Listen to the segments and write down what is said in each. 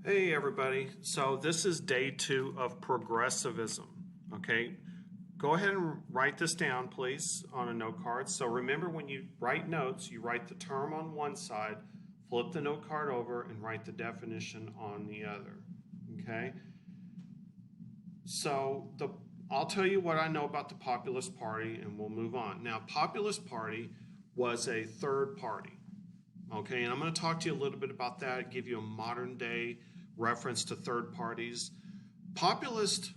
Hey everybody, so this is day 2 of progressivism, okay? Go ahead and write this down please on a note card. So remember, when you write notes, you write the term on one side, flip the note card over and write the definition on the other, okay? So I'll tell you what I know about the Populist Party and we'll move on. Now, Populist Party was a third party. Okay, and I'm going to talk to you a little bit about that, give you a modern day reference to third parties. Populist,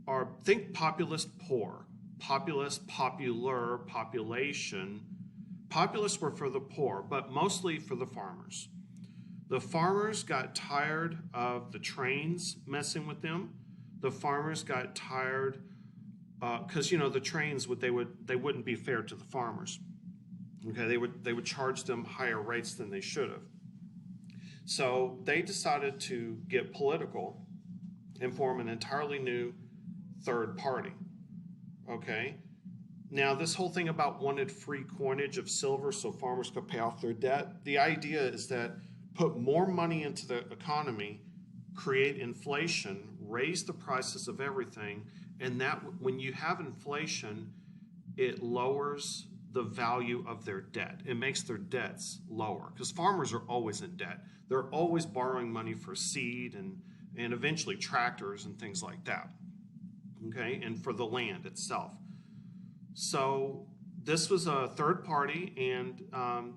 or think populist poor, populist, popular, population. Populists were for the poor, but mostly for the farmers. The farmers got tired of the trains messing with them. The farmers got tired because the trains they wouldn't be fair to the farmers. Okay, they would charge them higher rates than they should have. So they decided to get political and form an entirely new third party. Okay, now this whole thing about wanted free coinage of silver so farmers could pay off their debt, the idea is that put more money into the economy, create inflation, raise the prices of everything, and that when you have inflation, it lowers the value of their debt. It makes their debts lower because farmers are always in debt. They're always borrowing money for seed and eventually tractors and things like that. Okay, and for the land itself. So this was a third party, and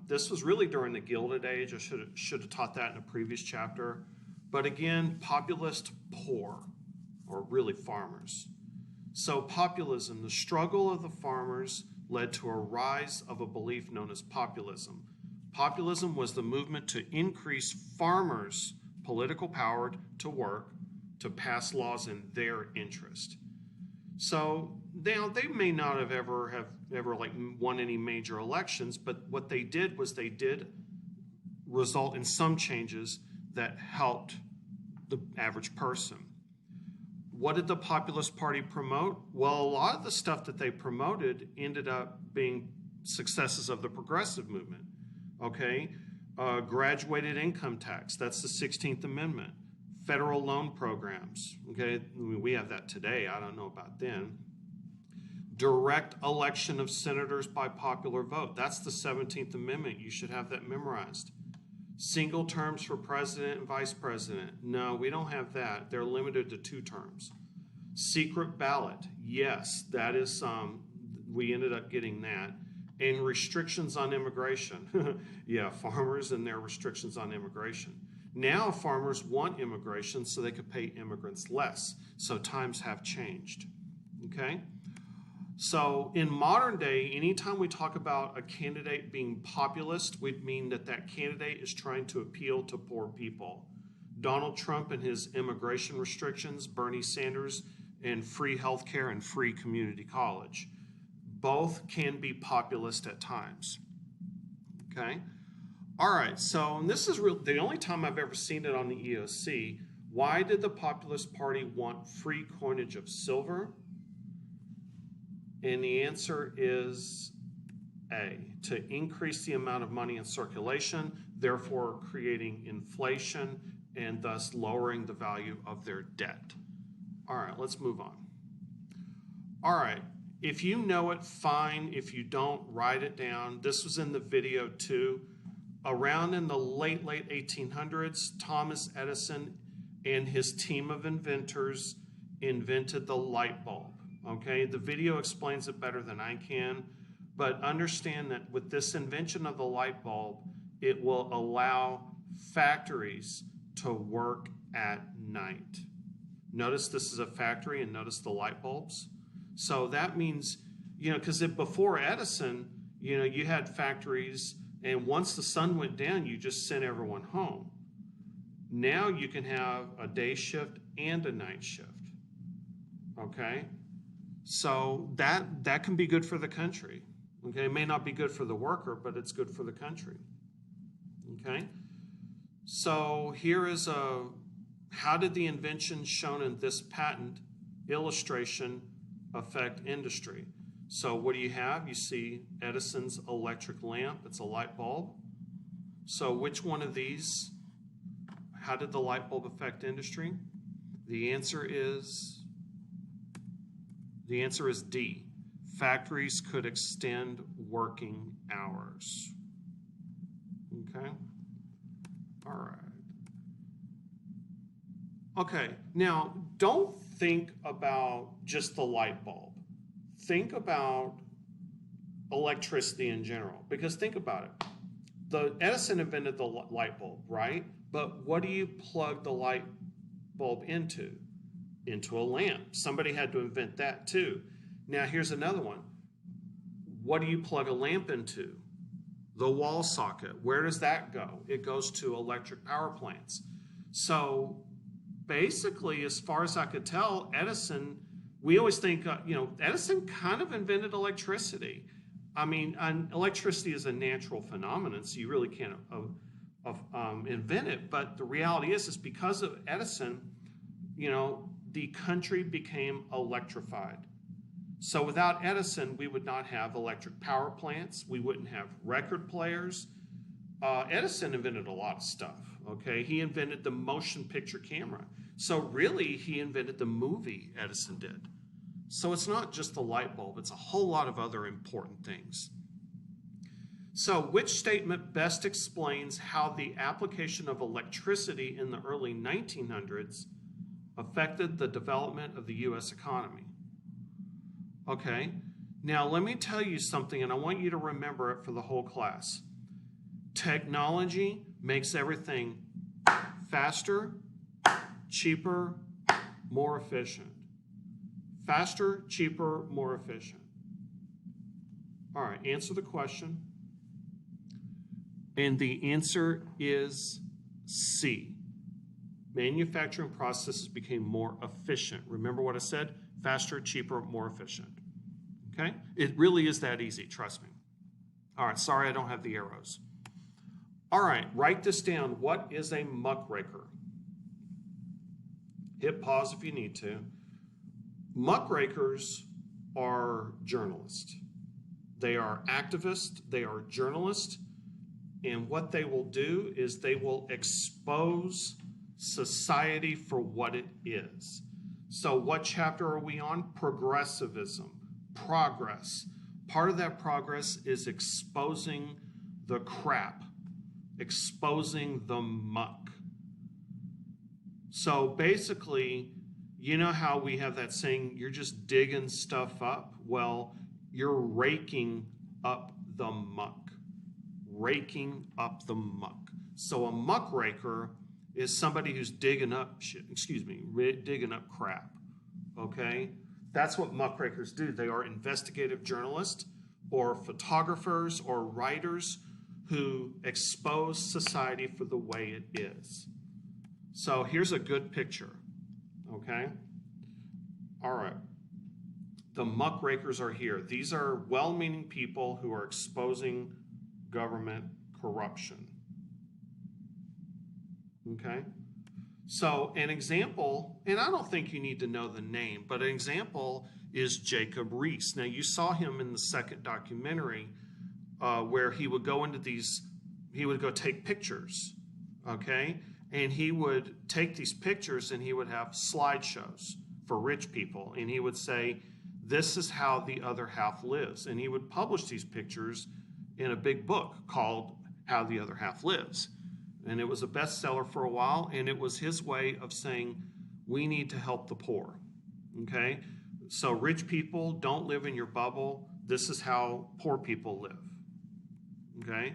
this was really during the Gilded Age. I should have taught that in a previous chapter. But again, populist poor, or really farmers. So populism, the struggle of the farmers, led to a rise of a belief known as populism. Populism was the movement to increase farmers' political power to work, to pass laws in their interest. So now they may not have ever won any major elections, but what they did was they did result in some changes that helped the average person. What did the Populist Party promote? Well, a lot of the stuff that they promoted ended up being successes of the progressive movement. Okay, graduated income tax, that's the 16th Amendment. Federal loan programs, okay, we have that today, I don't know about then. Direct election of senators by popular vote, that's the 17th Amendment, you should have that memorized. Single terms for president and vice president. No, we don't have that. They're limited to 2 terms. Secret ballot. Yes, that is we ended up getting that. And restrictions on immigration. Yeah, farmers and their restrictions on immigration. Now farmers want immigration so they could pay immigrants less. So times have changed. Okay? So in modern day, anytime we talk about a candidate being populist, we mean that that candidate is trying to appeal to poor people. Donald Trump and his immigration restrictions, Bernie Sanders and free healthcare and free community college. Both can be populist at times. Okay? All right, so and this is the only time I've ever seen it on the EOC. Why did the Populist Party want free coinage of silver? And the answer is A, to increase the amount of money in circulation, therefore creating inflation and thus lowering the value of their debt. All right, let's move on. All right, if you know it, fine. If you don't, write it down. This was in the video too. Around in the late 1800s, Thomas Edison and his team of inventors invented the light bulb. Okay, the video explains it better than I can, but understand that with this invention of the light bulb, it will allow factories to work at night. Notice this is a factory and notice the light bulbs. So that means, because before Edison, you had factories and once the sun went down, you just sent everyone home. Now you can have a day shift and a night shift, okay? So that can be good for the country. Okay, it may not be good for the worker, but it's good for the country. Okay, so here is how did the invention shown in this patent illustration affect industry? So what do you have? You see Edison's electric lamp. It's a light bulb. So which one of these how did the light bulb affect industry? The answer is D. Factories could extend working hours. Okay? All right. Okay, now don't think about just the light bulb. Think about electricity in general, because think about it. The Edison invented the light bulb, right? But what do you plug the light bulb into? Into a lamp. Somebody had to invent that too. Now here's another one. What do you plug a lamp into? The wall socket. Where does that go? It goes to electric power plants. So basically, as far as I could tell, Edison, we always think, Edison kind of invented electricity. I mean, electricity is a natural phenomenon, so you really can't invent it. But the reality is because of Edison, the country became electrified. So without Edison, we would not have electric power plants. We wouldn't have record players. Edison invented a lot of stuff, okay? He invented the motion picture camera. So really, he invented the movie, Edison did. So it's not just the light bulb, it's a whole lot of other important things. So which statement best explains how the application of electricity in the early 1900s affected the development of the U.S. economy? Okay, now let me tell you something, and I want you to remember it for the whole class. Technology makes everything faster, cheaper, more efficient. Faster, cheaper, more efficient. All right, answer the question. And the answer is C. Manufacturing processes became more efficient. Remember what I said? Faster, cheaper, more efficient. Okay? It really is that easy, trust me. All right, sorry I don't have the arrows. All right, write this down. What is a muckraker? Hit pause if you need to. Muckrakers are journalists. They are activists, they are journalists, and what they will do is they will expose society for what it is. So what chapter are we on? Progressivism, progress. Part of that progress is exposing the crap, exposing the muck. So basically, you know how we have that saying, you're just digging stuff up? Well, you're raking up the muck. Raking up the muck. So a muckraker is somebody who's digging up shit, digging up crap, okay? That's what muckrakers do. They are investigative journalists or photographers or writers who expose society for the way it is. So here's a good picture, okay? All right. The muckrakers are here. These are well-meaning people who are exposing government corruption. Okay? So an example, and I don't think you need to know the name, but an example is Jacob Reese. Now you saw him in the second documentary where he would go into he would go take pictures, okay? And he would take these pictures and he would have slideshows for rich people. And he would say, this is how the other half lives. And he would publish these pictures in a big book called How the Other Half Lives. And it was a bestseller for a while, and it was his way of saying, we need to help the poor, okay? So rich people, don't live in your bubble. This is how poor people live, okay?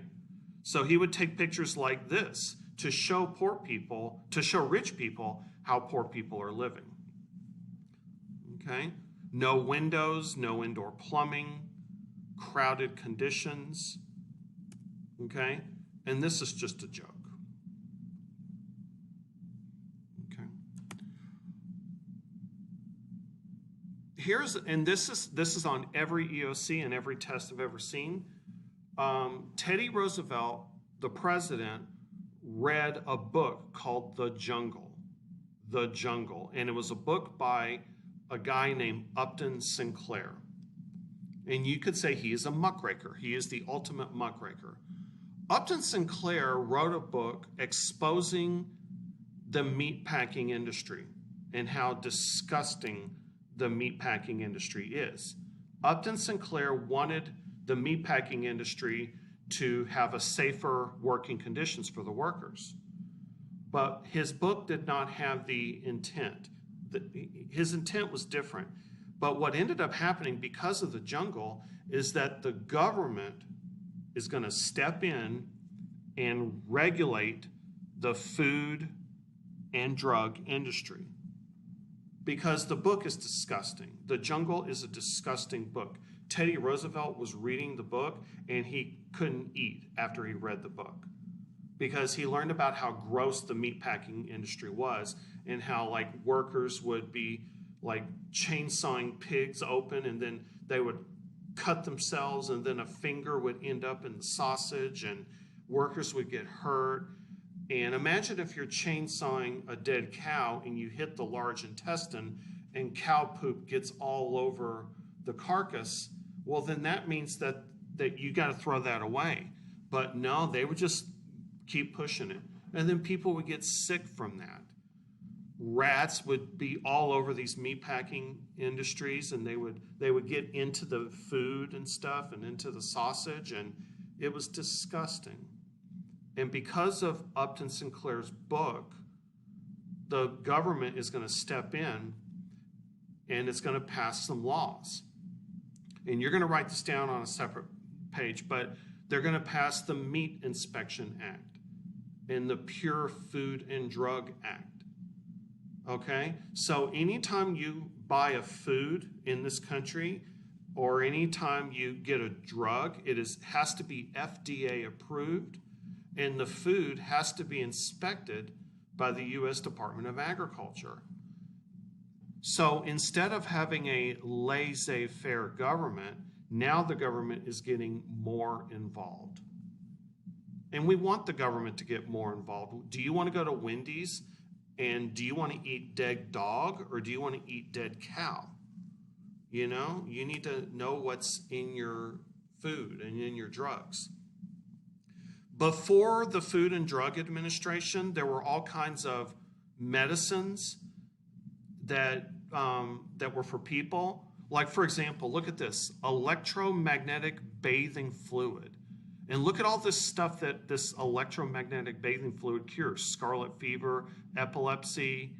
So he would take pictures like this to show rich people how poor people are living, okay? No windows, no indoor plumbing, crowded conditions, okay? And this is just a joke. Okay. This is on every EOC and every test I've ever seen. Teddy Roosevelt, the president, read a book called The Jungle. The Jungle. And it was a book by a guy named Upton Sinclair. And you could say he is a muckraker. He is the ultimate muckraker. Upton Sinclair wrote a book exposing the meatpacking industry and how disgusting the meatpacking industry is. Upton Sinclair wanted the meatpacking industry to have a safer working conditions for the workers. But his book did not have the intent. His intent was different. But what ended up happening because of the jungle is that the government is going to step in and regulate the food and drug industry. Because the book is disgusting. The Jungle is a disgusting book. Teddy Roosevelt was reading the book and he couldn't eat after he read the book, because he learned about how gross the meatpacking industry was and how like workers would be like chainsawing pigs open and then they would cut themselves and then a finger would end up in the sausage and workers would get hurt. And imagine if you're chainsawing a dead cow and you hit the large intestine and cow poop gets all over the carcass. Well, then that means that you got to throw that away. But no, they would just keep pushing it. And then people would get sick from that. Rats would be all over these meatpacking industries, and they would get into the food and stuff and into the sausage, and it was disgusting. And because of Upton Sinclair's book, the government is going to step in and it's going to pass some laws. And you're going to write this down on a separate page, but they're going to pass the Meat Inspection Act and the Pure Food and Drug Act. Okay? So anytime you buy a food in this country or anytime you get a drug, it has to be FDA approved. And the food has to be inspected by the U.S. Department of Agriculture. So instead of having a laissez-faire government, now the government is getting more involved. And we want the government to get more involved. Do you want to go to Wendy's and do you want to eat dead dog or do you want to eat dead cow? You know, you need to know what's in your food and in your drugs. Before the Food and Drug Administration, there were all kinds of medicines that were for people. Like, for example, look at this, electromagnetic bathing fluid. And look at all this stuff that this electromagnetic bathing fluid cures. Scarlet fever, epilepsy,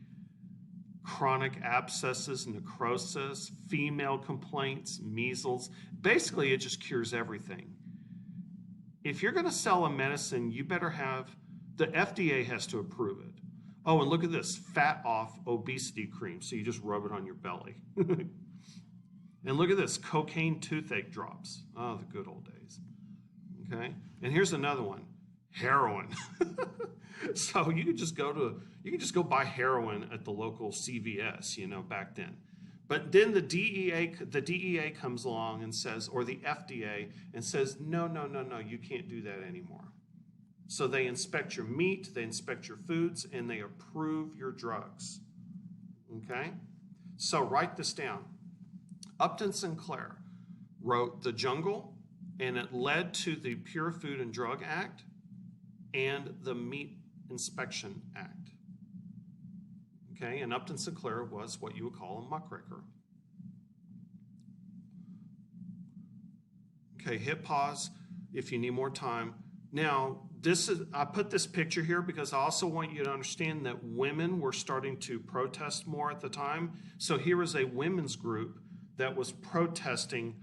chronic abscesses, necrosis, female complaints, measles. Basically, it just cures everything. If you're going to sell a medicine, you better have, the FDA has to approve it. Oh, and look at this, fat off obesity cream. So you just rub it on your belly. And look at this, cocaine toothache drops. Oh, the good old days. Okay. And here's another one, heroin. So you could just go buy heroin at the local CVS, you know, back then. But then the DEA comes along and says, or the FDA, and says, no, you can't do that anymore. So they inspect your meat, they inspect your foods, and they approve your drugs. Okay? So write this down. Upton Sinclair wrote The Jungle, and it led to the Pure Food and Drug Act and the Meat Inspection Act. Okay, and Upton Sinclair was what you would call a muckraker. Okay, hit pause if you need more time. Now, I put this picture here because I also want you to understand that women were starting to protest more at the time. So here is a women's group that was protesting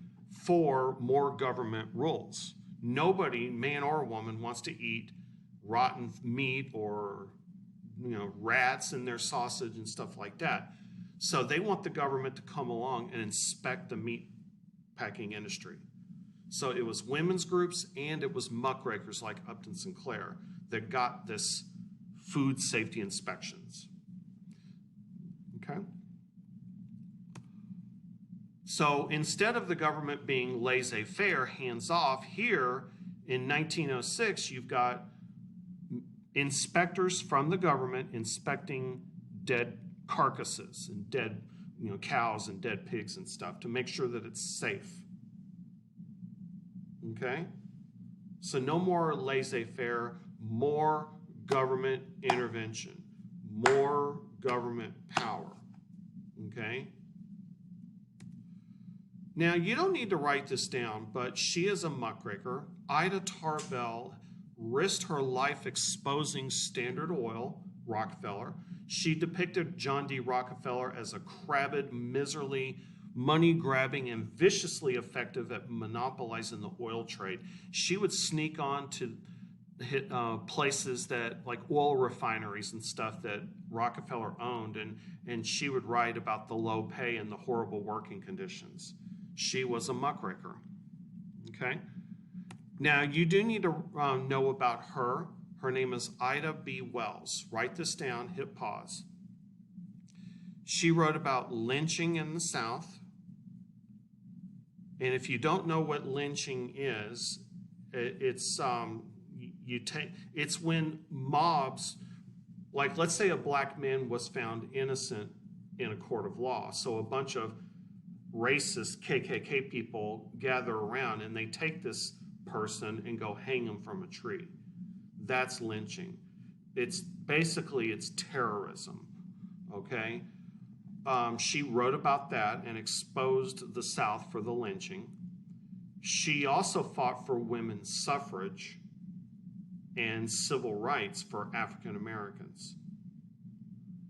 for more government rules. Nobody, man or woman, wants to eat rotten meat or rats in their sausage and stuff like that. So they want the government to come along and inspect the meat packing industry. So it was women's groups and it was muckrakers like Upton Sinclair that got this food safety inspections. Okay? So instead of the government being laissez-faire, hands-off, here in 1906, you've got inspectors from the government inspecting dead carcasses and dead cows and dead pigs and stuff to make sure that it's safe. Okay? So no more laissez-faire, more government intervention, more government power. Okay? Now, you don't need to write this down, but she is a muckraker. Ida Tarbell risked her life exposing Standard Oil, Rockefeller. She depicted John D. Rockefeller as a crabbed, miserly, money-grabbing, and viciously effective at monopolizing the oil trade. She would sneak on to places that, like oil refineries and stuff that Rockefeller owned, and she would write about the low pay and the horrible working conditions. She was a muckraker. Okay? Now, you do need to know about her. Her name is Ida B. Wells. Write this down, hit pause. She wrote about lynching in the South. And if you don't know what lynching is, it's when mobs, like let's say a black man was found innocent in a court of law. So a bunch of racist KKK people gather around and they take this person and go hang him from a tree. That's lynching. It's terrorism, okay? She wrote about that and exposed the South for the lynching. She also fought for women's suffrage and civil rights for African Americans.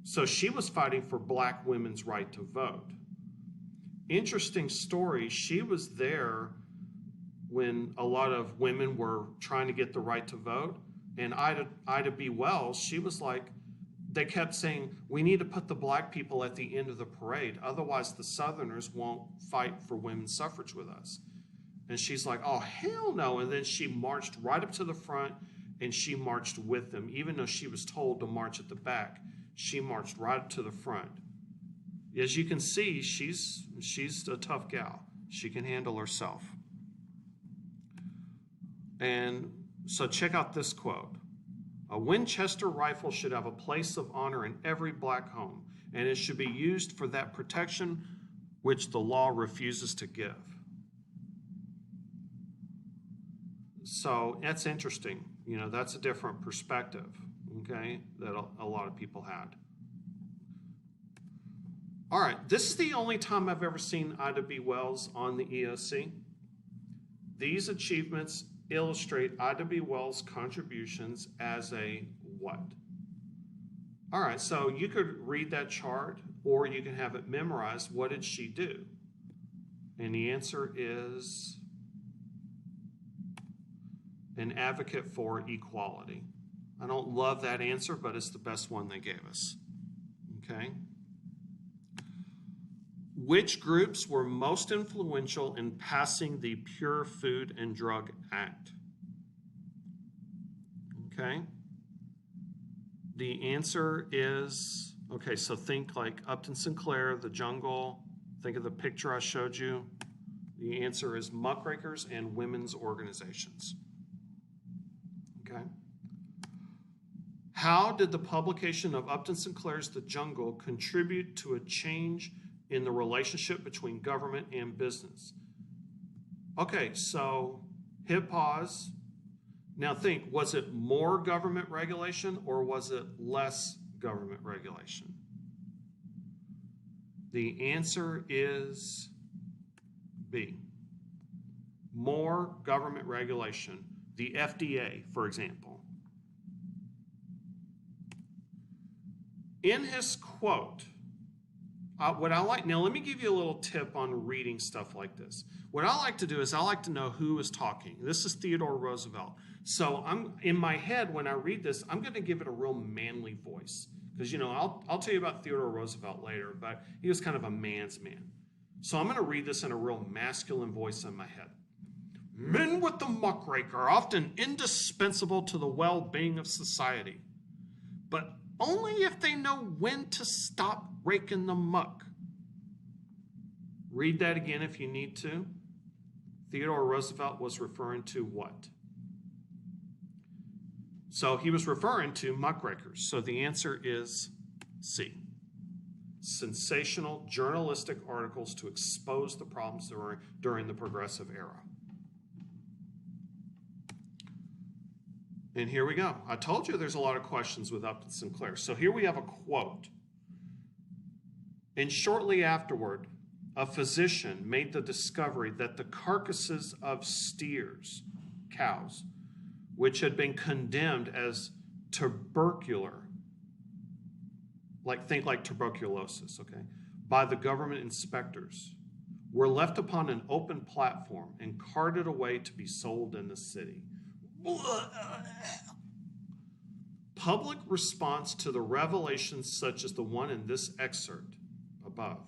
So she was fighting for black women's right to vote. Interesting story, she was there when a lot of women were trying to get the right to vote. And Ida B. Wells, she was like, they kept saying, we need to put the black people at the end of the parade. Otherwise, the Southerners won't fight for women's suffrage with us. And she's like, oh, hell no. And then she marched right up to the front and she marched with them. Even though she was told to march at the back, she marched right up to the front. As you can see, she's a tough gal. She can handle herself. And so check out this quote. A Winchester rifle should have a place of honor in every black home, and it should be used for that protection which the law refuses to give. So that's interesting. You know, that's a different perspective, okay, that a lot of people had. All right, this is the only time I've ever seen Ida B. Wells on the EOC. These achievements illustrate Ida B. Wells' contributions as a what? All right, so you could read that chart or you can have it memorized. What did she do? And the answer is an advocate for equality. I don't love that answer, but it's the best one they gave us. Okay? Which groups were most influential in passing the Pure Food and Drug Act? Okay. The answer is, okay, so think like Upton Sinclair, the jungle. Think of the picture I showed you. The answer is Muckrakers and women's organizations. Okay. How did the publication of Upton Sinclair's The Jungle contribute to a change in the relationship between government and business? Okay, so hit pause. Now think, was it more government regulation or was it less government regulation? The answer is B. More government regulation. The FDA, for example. In his quote, what I like, now let me give you a little tip on reading stuff like this. What I like to do is I like to know who is talking. This is Theodore Roosevelt. So I'm in my head when I read this, I'm going to give it a real manly voice. Because, you know, I'll tell you about Theodore Roosevelt later, but he was kind of a man's man. So I'm going to read this in a real masculine voice in my head. Men with the muckraker are often indispensable to the well-being of society, but only if they know when to stop raking the muck. Read that again if you need to. Theodore Roosevelt was referring to what? So he was referring to muckrakers. So the answer is C. Sensational journalistic articles to expose the problems during the Progressive era. And here we go. I told you there's a lot of questions with Upton Sinclair. So here we have a quote. And shortly afterward, a physician made the discovery that the carcasses of steers, cows, which had been condemned as tubercular, think like tuberculosis, okay, by the government inspectors, were left upon an open platform and carted away to be sold in the city. Public response to the revelations such as the one in this excerpt above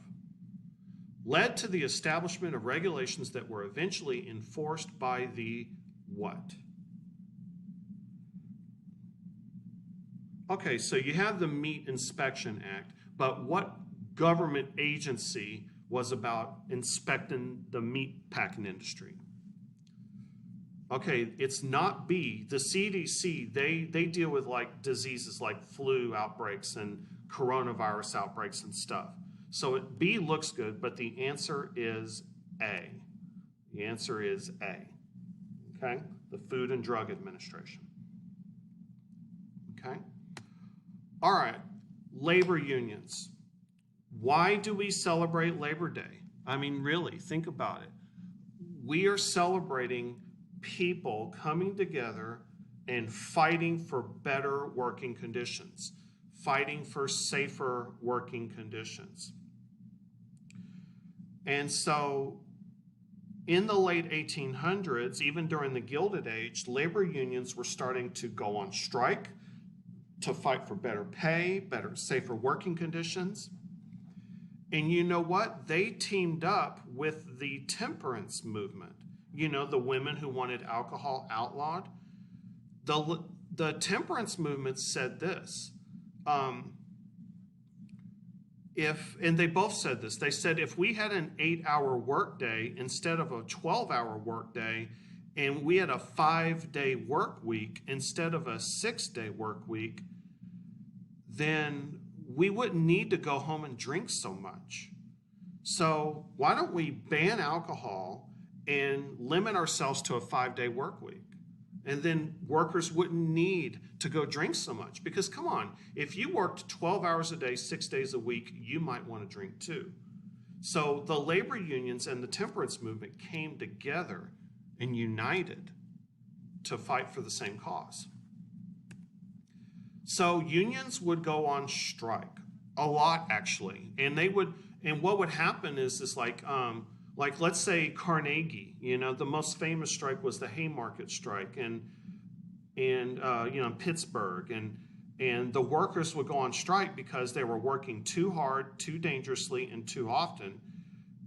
led to the establishment of regulations that were eventually enforced by the what? Okay, so you have the Meat Inspection Act, but what government agency was about inspecting the meat packing industry? Okay, it's not B. The CDC, they deal with like diseases like flu outbreaks and coronavirus outbreaks and stuff. So B looks good, but the answer is A. The answer is A, okay? The Food and Drug Administration, okay? All right, labor unions. Why do we celebrate Labor Day? I mean, really, think about it. We are celebrating people coming together and fighting for better working conditions, fighting for safer working conditions. And so in the late 1800s, even during the Gilded Age, labor unions were starting to go on strike to fight for better pay, better, safer working conditions. And you know what? They teamed up with the temperance movement. You know, the women who wanted alcohol outlawed. The temperance movement said this. And they both said this. They said if we had an 8-hour workday instead of a 12-hour workday, and we had a 5-day work week instead of a 6-day work week, then we wouldn't need to go home and drink so much. So why don't we ban alcohol and limit ourselves to a 5-day work week? And then workers wouldn't need to go drink so much. Because come on, if you worked 12 hours a day, 6 days a week, you might want to drink too. So the labor unions and the temperance movement came together and united to fight for the same cause. So unions would go on strike a lot, actually, and what would happen is like let's say Carnegie, you know, the most famous strike was the Haymarket strike, and you know, in Pittsburgh, and the workers would go on strike because they were working too hard, too dangerously, and too often.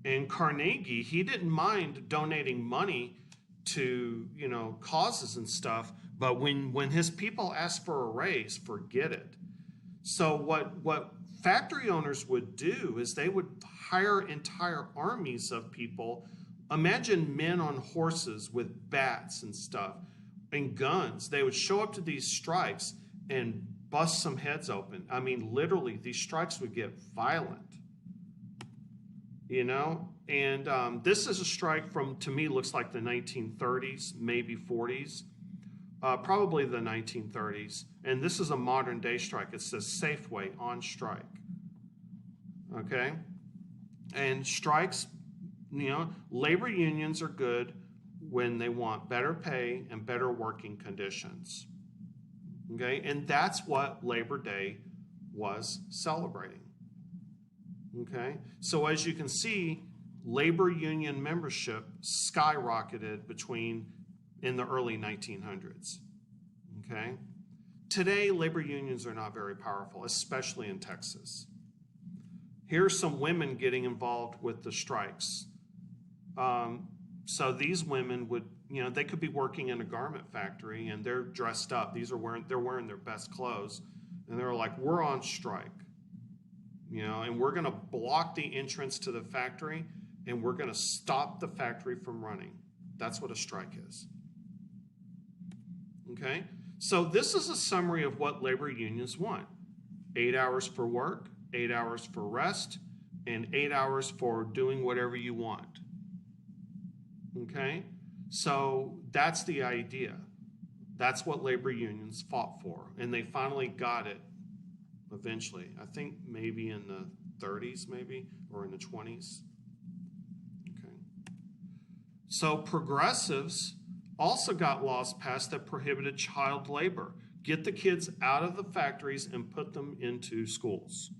And Carnegie, he didn't mind donating money to, you know, causes and stuff, but when his people asked for a raise, forget it. So what factory owners would do is they would hire entire armies of people. Imagine men on horses with bats and stuff and guns. They would show up to these strikes and bust some heads open. I mean, literally, these strikes would get violent, you know? And this is a strike from, to me, looks like the 1930s, maybe 40s, probably the 1930s. And this is a modern day strike. It says Safeway on strike, okay? And strikes, you know, labor unions are good when they want better pay and better working conditions, okay? And that's what Labor Day was celebrating, okay? So as you can see, labor union membership skyrocketed in the early 1900s, okay? Today, labor unions are not very powerful, especially in Texas. Here's some women getting involved with the strikes. So these women would, you know, they could be working in a garment factory and they're dressed up. They're wearing their best clothes, and they're like, we're on strike, you know, and we're gonna block the entrance to the factory and we're gonna stop the factory from running. That's what a strike is, okay? So this is a summary of what labor unions want. 8 hours for work, 8 hours for rest, and 8 hours for doing whatever you want, okay? So that's the idea. That's what labor unions fought for, and they finally got it eventually. I think maybe in the 30s, maybe, or in the 20s. Okay. So progressives also got laws passed that prohibited child labor. Get the kids out of the factories and put them into schools.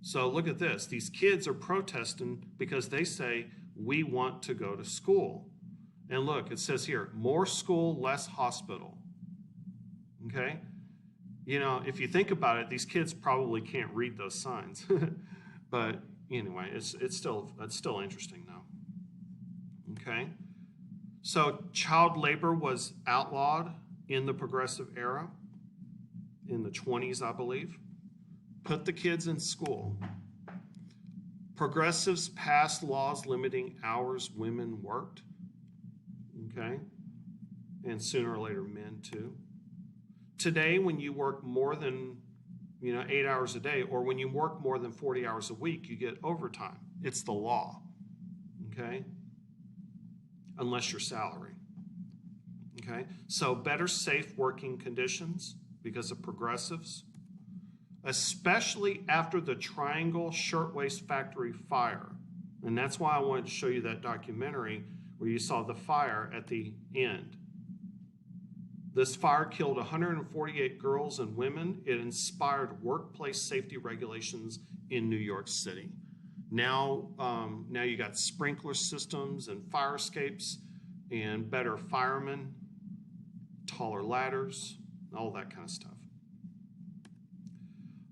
So look at this. These kids are protesting because they say, we want to go to school. And look, it says here, more school, less hospital. Okay? You know, if you think about it, these kids probably can't read those signs. But anyway, it's still interesting though. Okay? So child labor was outlawed in the progressive era, in the 20s, I believe. Put the kids in school. Progressives passed laws limiting hours women worked. Okay? And sooner or later, men too. Today, when you work more than 8 hours a day, or when you work more than 40 hours a week, you get overtime. It's the law. Okay? Unless your salary. Okay? So better safe working conditions because of progressives, especially after the Triangle Shirtwaist Factory fire. And that's why I wanted to show you that documentary where you saw the fire at the end. This fire killed 148 girls and women. It inspired workplace safety regulations in New York City. Now you got sprinkler systems and fire escapes and better firemen, taller ladders, all that kind of stuff.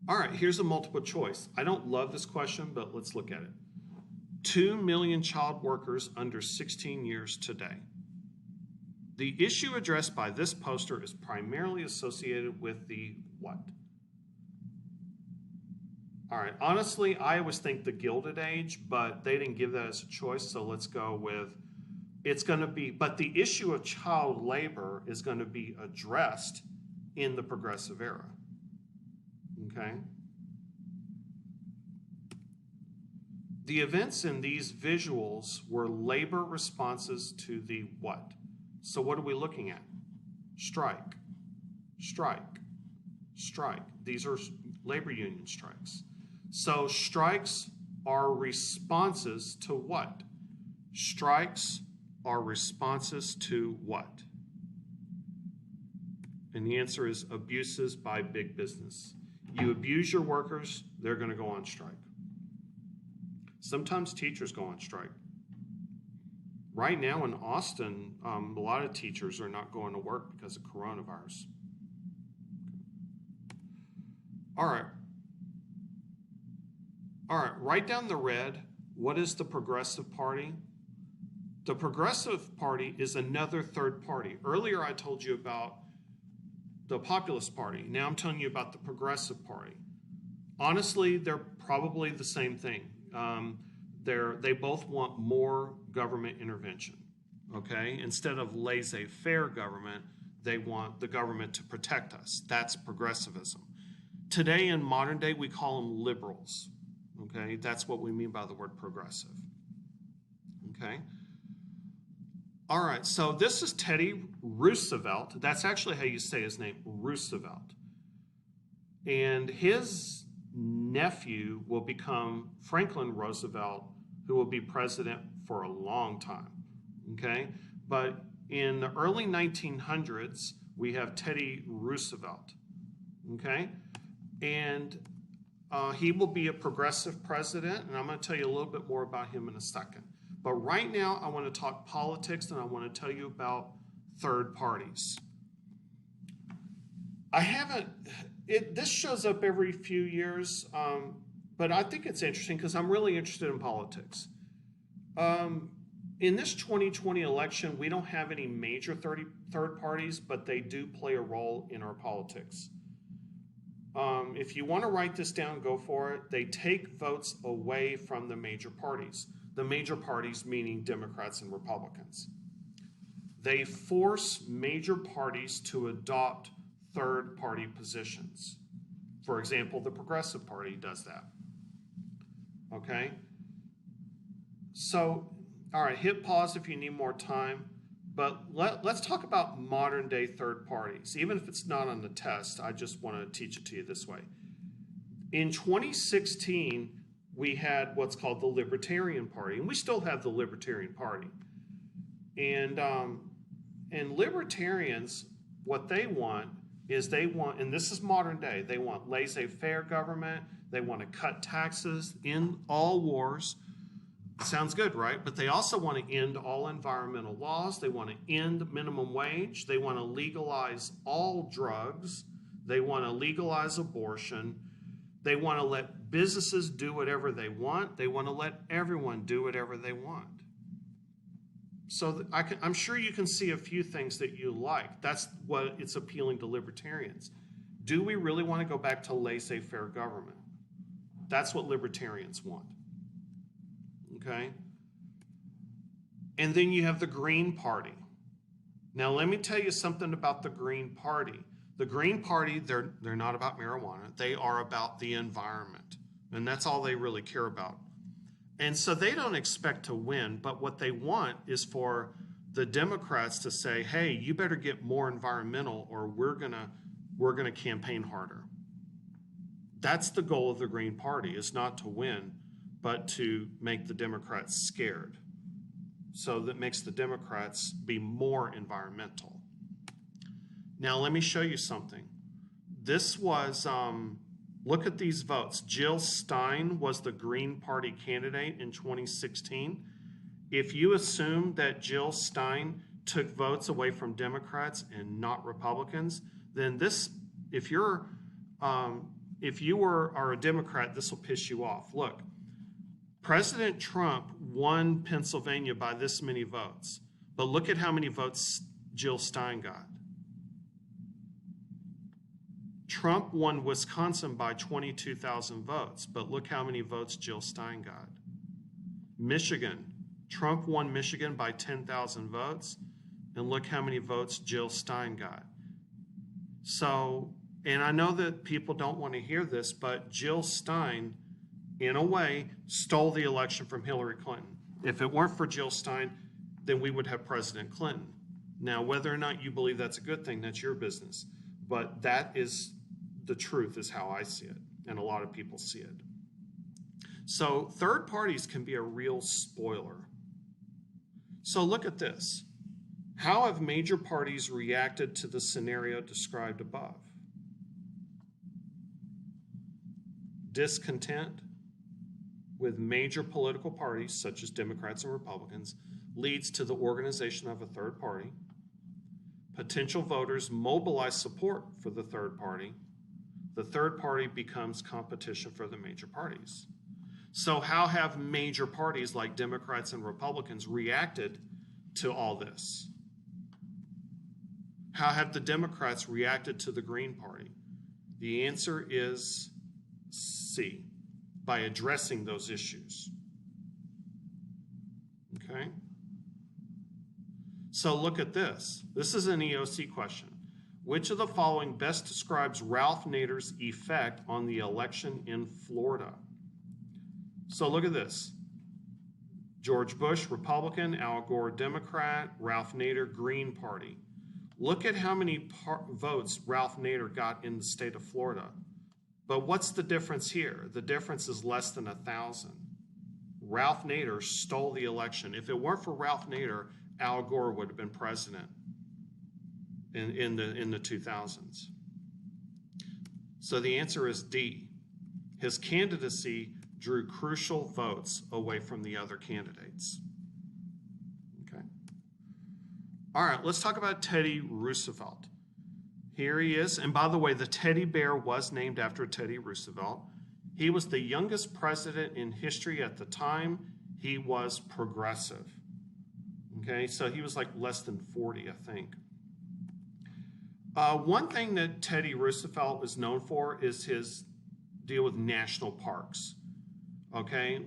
All right, here's a multiple choice. I don't love this question, but let's look at it. 2 million child workers under 16 years today. The issue addressed by this poster is primarily associated with the what? All right, honestly, I always think the Gilded Age, but they didn't give that as a choice, so let's go with, it's going to be, but the issue of child labor is going to be addressed in the progressive era. Okay? The events in these visuals were labor responses to the what? So what are we looking at? Strike, strike, strike. These are labor union strikes. So strikes are responses to what? Strikes are responses to what? And the answer is abuses by big business. You abuse your workers, they're going to go on strike. Sometimes teachers go on strike. Right now in Austin, a lot of teachers are not going to work because of coronavirus. All right, write down the red. What is the Progressive Party? The Progressive Party is another third party. Earlier I told you about the Populist Party. Now I'm telling you about the Progressive Party. Honestly, they're probably the same thing. They both want more government intervention, okay? Instead of laissez-faire government, they want the government to protect us. That's progressivism. Today, in modern day, we call them liberals, okay? That's what we mean by the word progressive, okay? All right, so this is Teddy Roosevelt. That's actually how you say his name, Roosevelt. And his nephew will become Franklin Roosevelt, who will be president for a long time, okay? But in the early 1900s, we have Teddy Roosevelt, okay? And he will be a progressive president, and I'm going to tell you a little bit more about him in a second. But right now, I want to talk politics, and I want to tell you about third parties. This shows up every few years, but I think it's interesting because I'm really interested in politics. In this 2020 election, we don't have any major third parties, but they do play a role in our politics. If you want to write this down, go for it. They take votes away from the major parties. The major parties meaning Democrats and Republicans. They force major parties to adopt third-party positions. For example, the Progressive Party does that. Okay? So, all right, hit pause if you need more time, But let's talk about modern day third parties. Even if it's not on the test, I just want to teach it to you this way. In 2016, we had what's called the Libertarian Party, and we still have the Libertarian Party. And libertarians, what they want is and this is modern day, they want laissez-faire government, they want to cut taxes, end all wars. Sounds good, right? But they also want to end all environmental laws. They want to end minimum wage. They want to legalize all drugs. They want to legalize abortion. They want to let businesses do whatever they want. They want to let everyone do whatever they want. So I'm sure you can see a few things that you like. That's what it's appealing to libertarians. Do we really want to go back to laissez-faire government? That's what libertarians want. Okay? And then you have the Green Party. Now, let me tell you something about the Green Party. The Green Party, they're not about marijuana. They are about the environment. And that's all they really care about. And so they don't expect to win, but what they want is for the Democrats to say, hey, you better get more environmental or we're gonna campaign harder. That's the goal of the Green Party, is not to win, but to make the Democrats scared. So that makes the Democrats be more environmental. Now, let me show you something. This was, look at these votes. Jill Stein was the Green Party candidate in 2016. If you assume that Jill Stein took votes away from Democrats and not Republicans, then this, if you are a Democrat, this will piss you off. Look, President Trump won Pennsylvania by this many votes, but look at how many votes Jill Stein got. Trump won Wisconsin by 22,000 votes, but look how many votes Jill Stein got. Michigan, Trump won Michigan by 10,000 votes, and look how many votes Jill Stein got. So, and I know that people don't want to hear this, but Jill Stein, in a way, stole the election from Hillary Clinton. If it weren't for Jill Stein, then we would have President Clinton. Now, whether or not you believe that's a good thing, that's your business. But that is the truth, is how I see it, and a lot of people see it. So third parties can be a real spoiler. So look at this. How have major parties reacted to the scenario described above? Discontent with major political parties, such as Democrats and Republicans, leads to the organization of a third party. Potential voters mobilize support for the third party. The third party becomes competition for the major parties. So how have major parties like Democrats and Republicans reacted to all this? How have the Democrats reacted to the Green Party? The answer is C, by addressing those issues. Okay? So look at this. This is an EOC question. Which of the following best describes Ralph Nader's effect on the election in Florida? So look at this. George Bush, Republican, Al Gore, Democrat, Ralph Nader, Green Party. Look at how many votes Ralph Nader got in the state of Florida. But what's the difference here? The difference is less than 1,000. Ralph Nader stole the election. If it weren't for Ralph Nader, Al Gore would have been president in the 2000s. So the answer is D. His candidacy drew crucial votes away from the other candidates. Okay. All right, let's talk about Teddy Roosevelt. Here he is. And by the way, the teddy bear was named after Teddy Roosevelt. He was the youngest president in history at the time. He was progressive. Okay, so he was like less than 40, I think. One thing that Teddy Roosevelt is known for is his deal with national parks. Okay,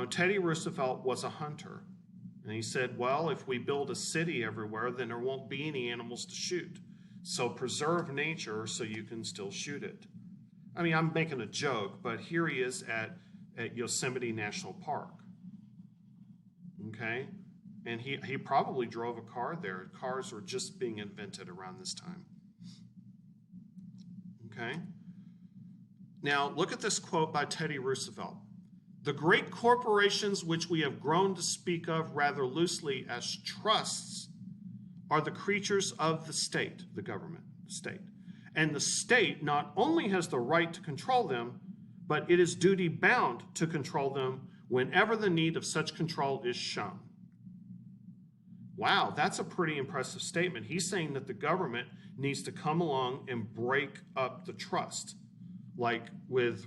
Teddy Roosevelt was a hunter. And he said, well, if we build a city everywhere, then there won't be any animals to shoot. So preserve nature so you can still shoot it. I mean, I'm making a joke, but here he is at Yosemite National Park. Okay? And he probably drove a car there. Cars were just being invented around this time. Okay? Now, look at this quote by Teddy Roosevelt. The great corporations which we have grown to speak of rather loosely as trusts are the creatures of the state, the government, the state. And the state not only has the right to control them, but it is duty bound to control them whenever the need of such control is shown. Wow, that's a pretty impressive statement. He's saying that the government needs to come along and break up the trust, like with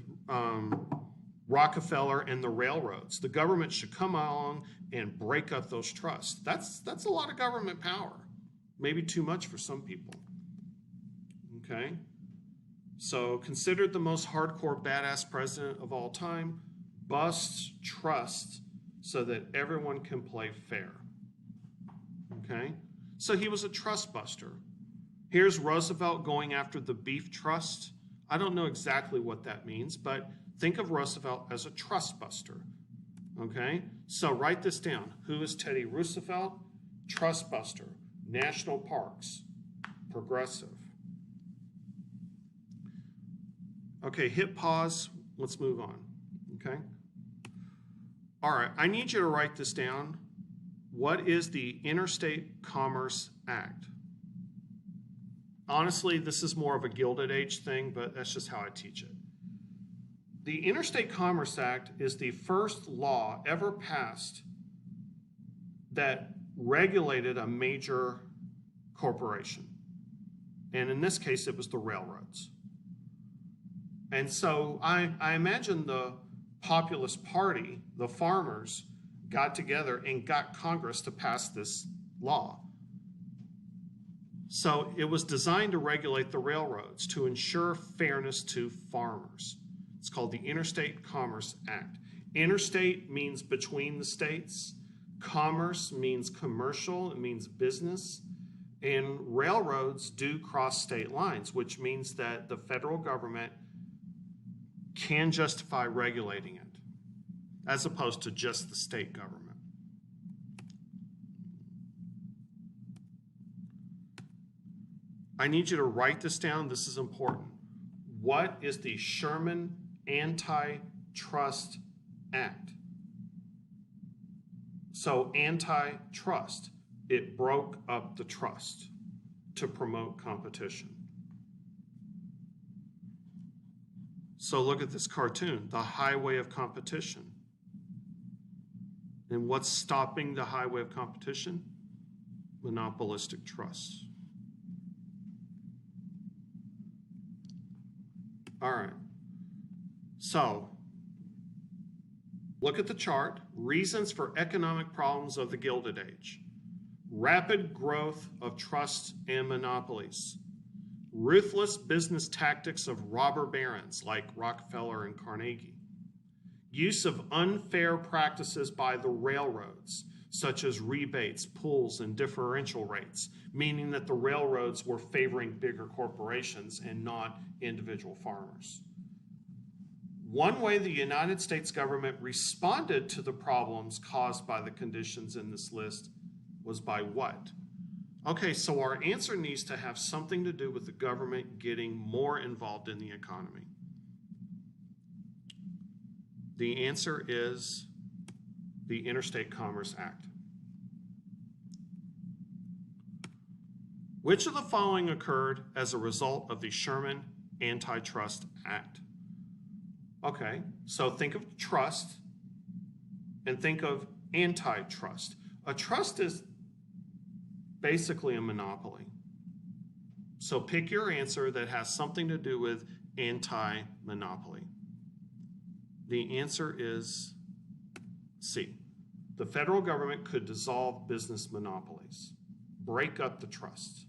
Rockefeller and the railroads. The government should come along and break up those trusts. That's a lot of government power, maybe too much for some people. Okay, so considered the most hardcore badass president of all time, busts trust so that everyone can play fair. Okay, so he was a trust buster. Here's Roosevelt going after the beef trust. I don't know exactly what that means, but think of Roosevelt as a trust buster. Okay, so write this down. Who is Teddy Roosevelt? Trust buster. National parks. Progressive. Okay, hit pause. Let's move on. Okay. All right, I need you to write this down. What is the Interstate Commerce Act? Honestly, this is more of a Gilded Age thing, but that's just how I teach it. The Interstate Commerce Act is the first law ever passed that regulated a major corporation. And in this case, it was the railroads. And so I imagine the Populist Party, the farmers, got together and got Congress to pass this law. So it was designed to regulate the railroads to ensure fairness to farmers. It's called the Interstate Commerce Act. Interstate means between the states. Commerce means commercial, it means business. And railroads do cross state lines, which means that the federal government can justify regulating it, as opposed to just the state government. I need you to write this down. This is important. What is the Sherman Antitrust Act? So antitrust, it broke up the trust to promote competition. So look at this cartoon, the highway of competition. And what's stopping the highway of competition? Monopolistic trusts. All right, so look at the chart. Reasons for economic problems of the Gilded Age. Rapid growth of trusts and monopolies. Ruthless business tactics of robber barons like Rockefeller and Carnegie. Use of unfair practices by the railroads, such as rebates, pools, and differential rates, meaning that the railroads were favoring bigger corporations and not individual farmers. One way the United States government responded to the problems caused by the conditions in this list was by what? Okay, so our answer needs to have something to do with the government getting more involved in the economy. The answer is the Interstate Commerce Act. Which of the following occurred as a result of the Sherman Antitrust Act? Okay, so think of trust and think of antitrust. A trust is basically a monopoly. So pick your answer that has something to do with anti-monopoly. The answer is C. The federal government could dissolve business monopolies, break up the trust.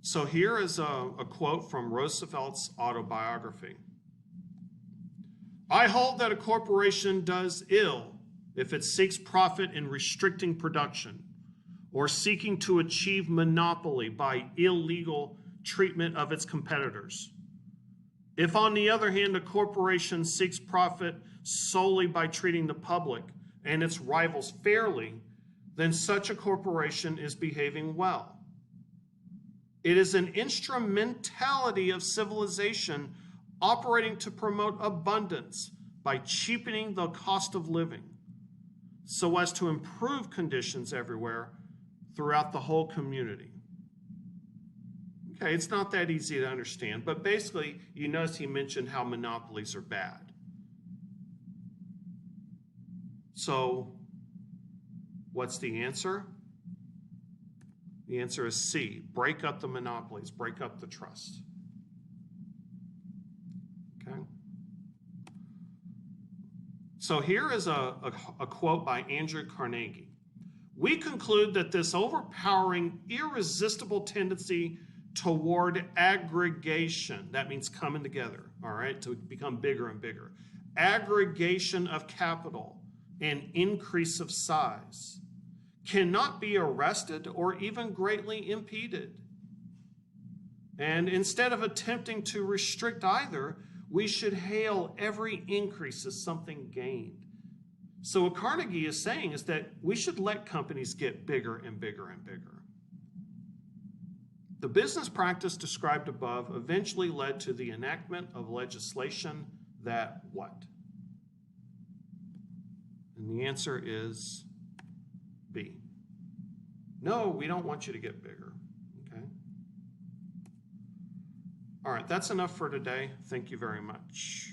So here is a quote from Roosevelt's autobiography. I hold that a corporation does ill if it seeks profit in restricting production or seeking to achieve monopoly by illegal treatment of its competitors. If, on the other hand, a corporation seeks profit solely by treating the public and its rivals fairly, then such a corporation is behaving well. It is an instrumentality of civilization operating to promote abundance by cheapening the cost of living, so as to improve conditions everywhere throughout the whole community. Okay, it's not that easy to understand, but basically, you notice he mentioned how monopolies are bad. So, what's the answer? The answer is C. Break up the monopolies, break up the trust. Okay? So here is a quote by Andrew Carnegie. We conclude that this overpowering, irresistible tendency toward aggregation, that means coming together, all right, to become bigger and bigger, aggregation of capital and increase of size, cannot be arrested or even greatly impeded. And instead of attempting to restrict either, we should hail every increase as something gained. So what Carnegie is saying is that we should let companies get bigger and bigger and bigger. The business practice described above eventually led to the enactment of legislation that what? And the answer is B. No, we don't want you to get bigger. Okay? All right, that's enough for today. Thank you very much.